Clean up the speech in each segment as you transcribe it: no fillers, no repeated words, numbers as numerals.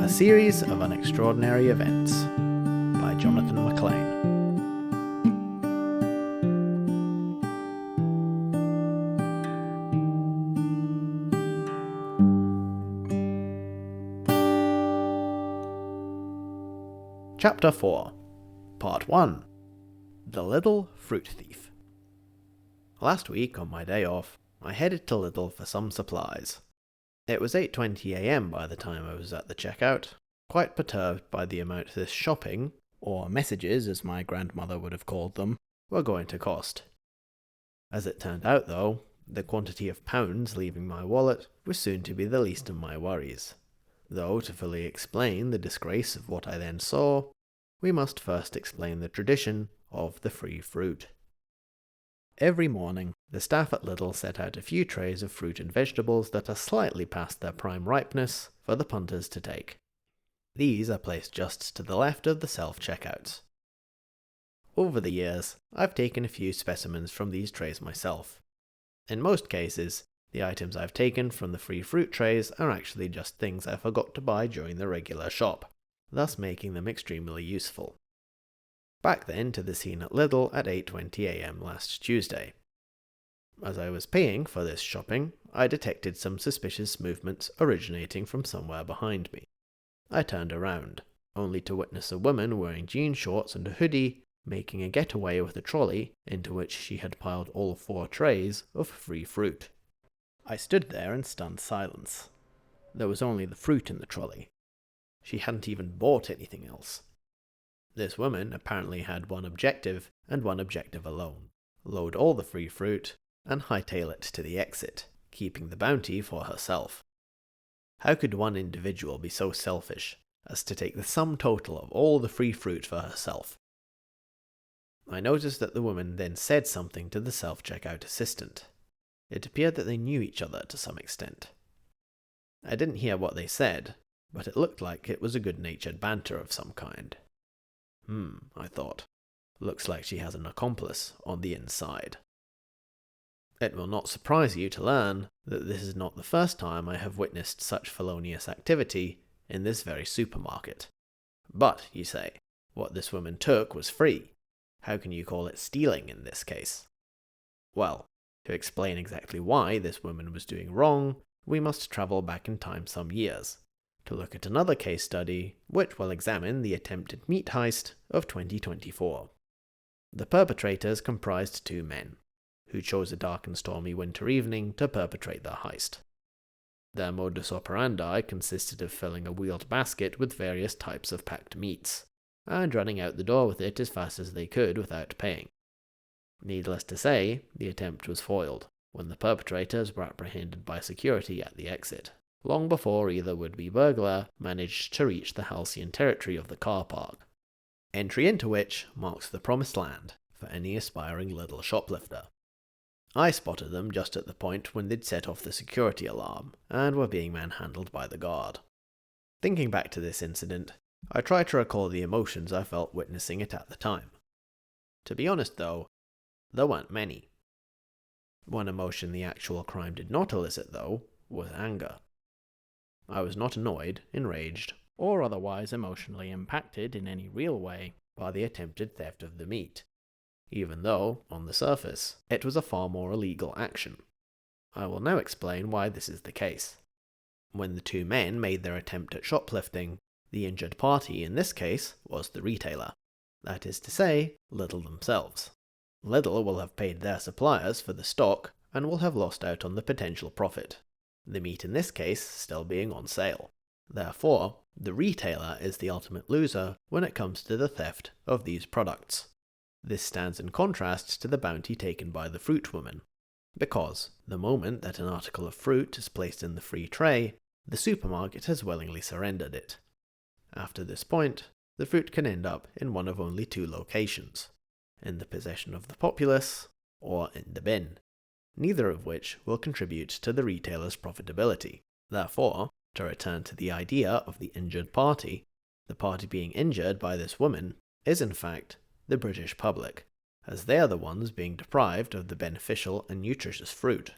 A series of unextraordinary events by Jonathan MacLean. Chapter 4, Part 1, The Lidl Fruit Thief. Last week, on my day off, I headed to Lidl for some supplies. It was 8:20 a.m. by the time I was at the checkout, quite perturbed by the amount this shopping, or messages as my grandmother would have called them, were going to cost. As it turned out though, the quantity of pounds leaving my wallet was soon to be the least of my worries. Though to fully explain the disgrace of what I then saw, we must first explain the tradition of the free fruit. Every morning, the staff at Lidl set out a few trays of fruit and vegetables that are slightly past their prime ripeness for the punters to take. These are placed just to the left of the self-checkouts. Over the years, I've taken a few specimens from these trays myself. In most cases, the items I've taken from the free fruit trays are actually just things I forgot to buy during the regular shop, thus making them extremely useful. Back then to the scene at Lidl at 8:20 a.m. last Tuesday. As I was paying for this shopping, I detected some suspicious movements originating from somewhere behind me. I turned around, only to witness a woman wearing jean shorts and a hoodie making a getaway with a trolley into which she had piled all 4 trays of free fruit. I stood there in stunned silence. There was only the fruit in the trolley. She hadn't even bought anything else. This woman apparently had one objective, and one objective alone: load all the free fruit and hightail it to the exit, keeping the bounty for herself. How could one individual be so selfish as to take the sum total of all the free fruit for herself? I noticed that the woman then said something to the self-checkout assistant. It appeared that they knew each other to some extent. I didn't hear what they said, but it looked like it was a good-natured banter of some kind. I thought. Looks like she has an accomplice on the inside. It will not surprise you to learn that this is not the first time I have witnessed such felonious activity in this very supermarket. But, you say, what this woman took was free. How can you call it stealing in this case? Well, to explain exactly why this woman was doing wrong, we must travel back in time some years, to look at another case study which will examine the attempted meat heist of 2024. The perpetrators comprised 2 men, who chose a dark and stormy winter evening to perpetrate their heist. Their modus operandi consisted of filling a wheeled basket with various types of packed meats, and running out the door with it as fast as they could without paying. Needless to say, the attempt was foiled when the perpetrators were apprehended by security at the exit, long before either would-be burglar managed to reach the halcyon territory of the car park, entry into which marks the promised land for any aspiring Lidl shoplifter. I spotted them just at the point when they'd set off the security alarm and were being manhandled by the guard. Thinking back to this incident, I try to recall the emotions I felt witnessing it at the time. To be honest though, there weren't many. One emotion the actual crime did not elicit though was anger. I was not annoyed, enraged, or otherwise emotionally impacted in any real way by the attempted theft of the meat, even though, on the surface, it was a far more illegal action. I will now explain why this is the case. When the 2 men made their attempt at shoplifting, the injured party in this case was the retailer, that is to say, Lidl themselves. Lidl will have paid their suppliers for the stock and will have lost out on the potential profit, the meat in this case still being on sale. Therefore, the retailer is the ultimate loser when it comes to the theft of these products. This stands in contrast to the bounty taken by the fruit woman, because the moment that an article of fruit is placed in the free tray, the supermarket has willingly surrendered it. After this point, the fruit can end up in one of only 2 locations, in the possession of the populace or in the bin, neither of which will contribute to the retailer's profitability. Therefore, to return to the idea of the injured party, the party being injured by this woman is in fact the British public, as they are the ones being deprived of the beneficial and nutritious fruit.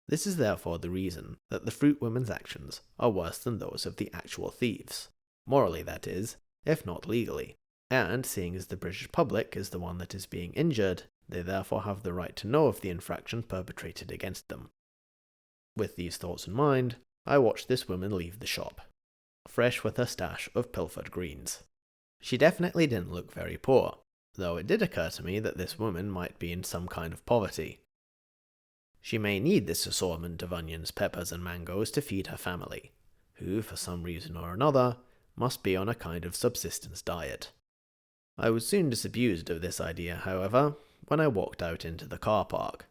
This is therefore the reason that the fruit woman's actions are worse than those of the actual thieves. Morally, that is, if not legally. And seeing as the British public is the one that is being injured, they therefore have the right to know of the infraction perpetrated against them. With these thoughts in mind, I watched this woman leave the shop, fresh with her stash of pilfered greens. She definitely didn't look very poor, though it did occur to me that this woman might be in some kind of poverty. She may need this assortment of onions, peppers, and mangoes to feed her family, who, for some reason or another, must be on a kind of subsistence diet. I was soon disabused of this idea, however, when I walked out into the car park,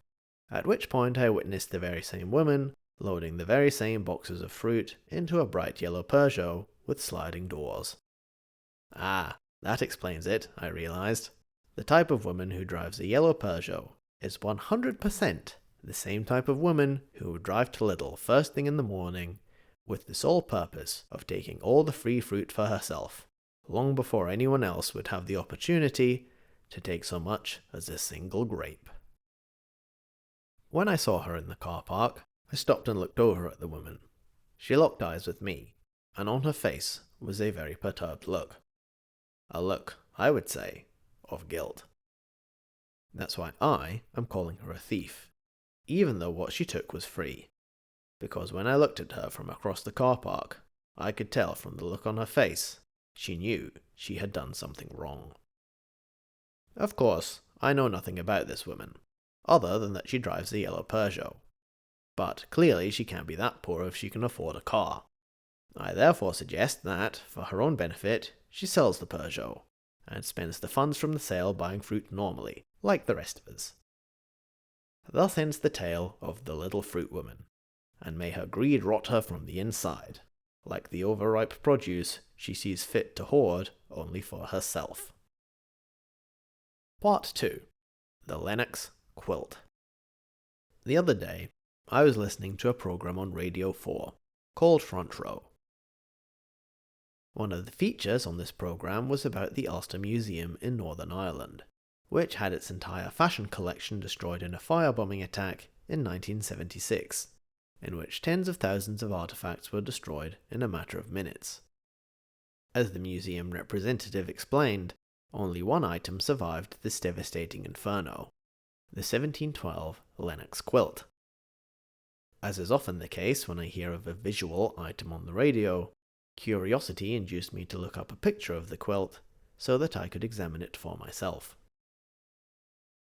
at which point I witnessed the very same woman loading the very same boxes of fruit into a bright yellow Peugeot with sliding doors. Ah, that explains it, I realized. The type of woman who drives a yellow Peugeot is 100% the same type of woman who would drive to Lidl first thing in the morning with the sole purpose of taking all the free fruit for herself, long before anyone else would have the opportunity to take so much as a single grape. When I saw her in the car park, I stopped and looked over at the woman. She locked eyes with me, and on her face was a very perturbed look. A look, I would say, of guilt. That's why I am calling her a thief, even though what she took was free. Because when I looked at her from across the car park, I could tell from the look on her face she knew she had done something wrong. Of course, I know nothing about this woman, other than that she drives a yellow Peugeot. But clearly she can't be that poor if she can afford a car. I therefore suggest that, for her own benefit, she sells the Peugeot, and spends the funds from the sale buying fruit normally, like the rest of us. Thus ends the tale of the little fruit woman, and may her greed rot her from the inside, like the overripe produce she sees fit to hoard only for herself. Part 2. The Lennox Quilt. The other day, I was listening to a program on Radio 4, called Front Row. One of the features on this program was about the Ulster Museum in Northern Ireland, which had its entire fashion collection destroyed in a firebombing attack in 1976, in which tens of thousands of artifacts were destroyed in a matter of minutes. As the museum representative explained, only one item survived this devastating inferno: the 1712 Lennox Quilt. As is often the case when I hear of a visual item on the radio, curiosity induced me to look up a picture of the quilt so that I could examine it for myself.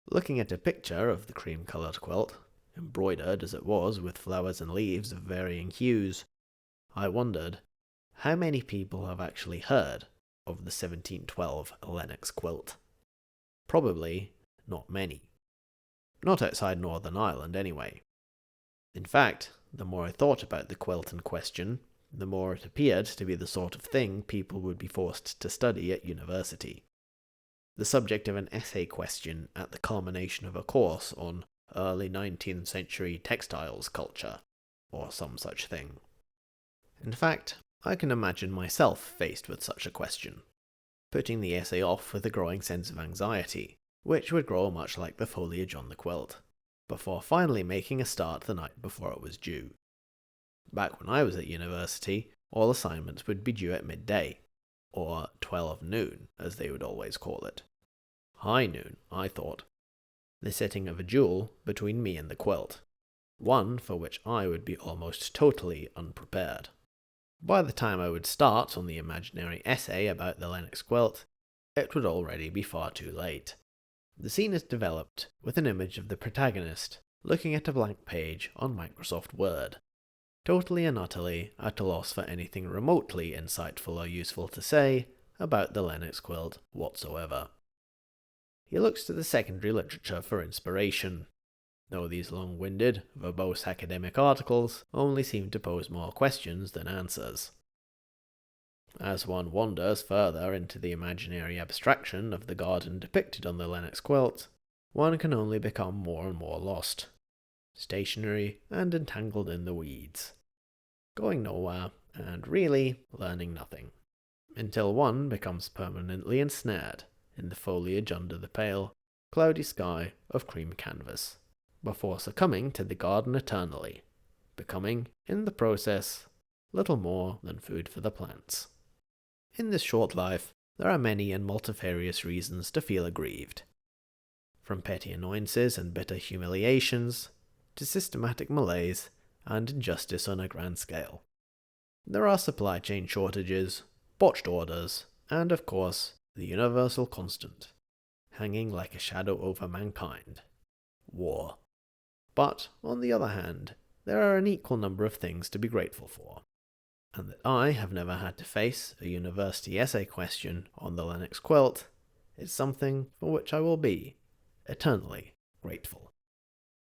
Looking at a picture of the cream-coloured quilt, embroidered as it was with flowers and leaves of varying hues, I wondered, how many people have actually heard of the 1712 Lennox Quilt? Probably not many. Not outside Northern Ireland, anyway. In fact, the more I thought about the quilt in question, the more it appeared to be the sort of thing people would be forced to study at university. The subject of an essay question at the culmination of a course on early 19th century textiles culture, or some such thing. In fact, I can imagine myself faced with such a question, putting the essay off with a growing sense of anxiety, which would grow much like the foliage on the quilt, before finally making a start the night before it was due. Back when I was at university, all assignments would be due at midday, or 12 noon, as they would always call it. High noon, I thought. The setting of a duel between me and the quilt, one for which I would be almost totally unprepared. By the time I would start on the imaginary essay about the Lennox Quilt, it would already be far too late. The scene is developed with an image of the protagonist looking at a blank page on Microsoft Word, totally and utterly at a loss for anything remotely insightful or useful to say about the Lennox Quilt whatsoever. He looks to the secondary literature for inspiration, though these long-winded, verbose academic articles only seem to pose more questions than answers. As one wanders further into the imaginary abstraction of the garden depicted on the Lennox Quilt, one can only become more and more lost, stationary and entangled in the weeds, going nowhere and really learning nothing, until one becomes permanently ensnared in the foliage under the pale, cloudy sky of cream canvas, before succumbing to the garden eternally, becoming, in the process, little more than food for the plants. In this short life, there are many and multifarious reasons to feel aggrieved. From petty annoyances and bitter humiliations, to systematic malaise and injustice on a grand scale. There are supply chain shortages, botched orders, and of course, the universal constant, hanging like a shadow over mankind: war. But, on the other hand, there are an equal number of things to be grateful for, and that I have never had to face a university essay question on the Lennox Quilt is something for which I will be eternally grateful.